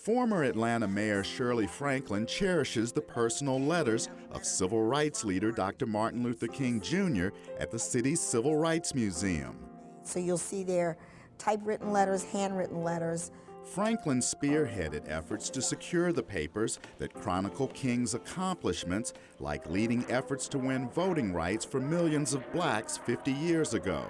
Former Atlanta Mayor Shirley Franklin cherishes the personal letters of civil rights leader Dr. Martin Luther King Jr. at the city's Civil Rights Museum. So you'll see there typewritten letters, handwritten letters. Franklin spearheaded efforts to secure the papers that chronicle King's accomplishments, like leading efforts to win voting rights for millions of blacks 50 years ago.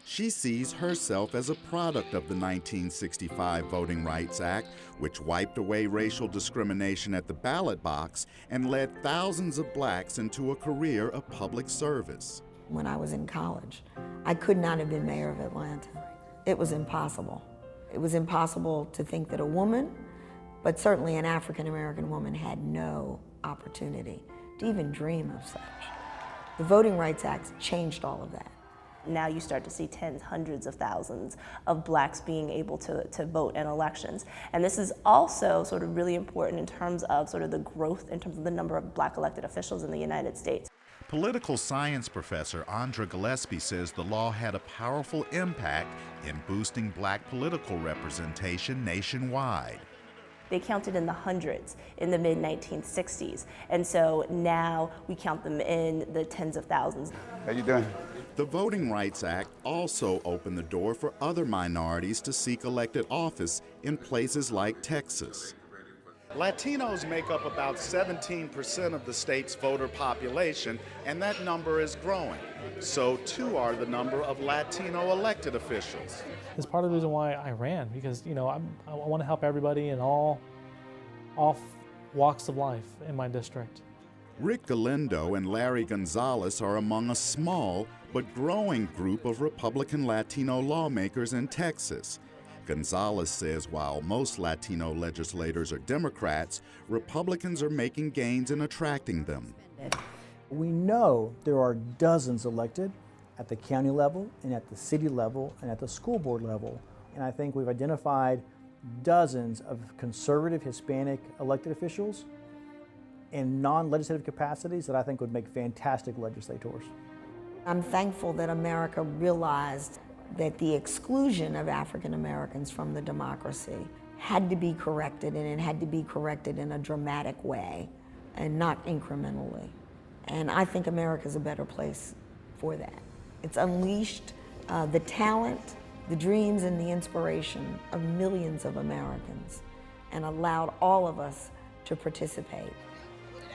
She sees herself as a product of the 1965 Voting Rights Act, which wiped away racial discrimination at the ballot box and led thousands of blacks into a career of public service. When I was in college, I could not have been mayor of Atlanta. It was impossible. It was impossible to think that a woman, but certainly an African-American woman, had no opportunity to even dream of such. The Voting Rights Act changed all of that. Now you start to see tens, hundreds of thousands of blacks being able to vote in elections. And this is also sort of really important in terms of sort of the growth in terms of the number of black elected officials in the United States. Political science professor Andra Gillespie says the law had a powerful impact in boosting black political representation nationwide. They counted in the hundreds in the mid-1960s. And so now we count them in the tens of thousands. How you doing? The Voting Rights Act also opened the door for other minorities to seek elected office in places like Texas. Latinos make up about 17% of the state's voter population, and that number is growing. So too are the number of Latino elected officials. It's part of the reason why I ran, because I want to help everybody in all walks of life in my district. Rick Galindo and Larry Gonzalez are among a small but growing group of Republican Latino lawmakers in Texas. Gonzalez says while most Latino legislators are Democrats, Republicans are making gains in attracting them. We know there are dozens elected at the county level and at the city level and at the school board level. And I think we've identified dozens of conservative Hispanic elected officials in non-legislative capacities that I think would make fantastic legislators. I'm thankful that America realized that the exclusion of African Americans from the democracy had to be corrected, and it had to be corrected in a dramatic way and not incrementally. And I think America's a better place for that. It's unleashed the talent, the dreams, and the inspiration of millions of Americans and allowed all of us to participate.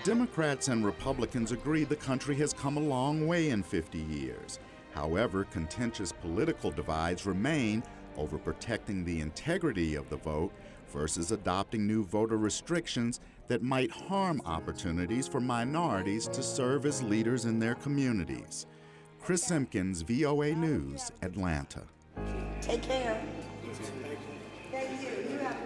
Democrats and Republicans agree the country has come a long way in 50 years. However, contentious political divides remain over protecting the integrity of the vote versus adopting new voter restrictions that might harm opportunities for minorities to serve as leaders in their communities. Chris Simkins, VOA News, Atlanta. Take care. Thank you. You have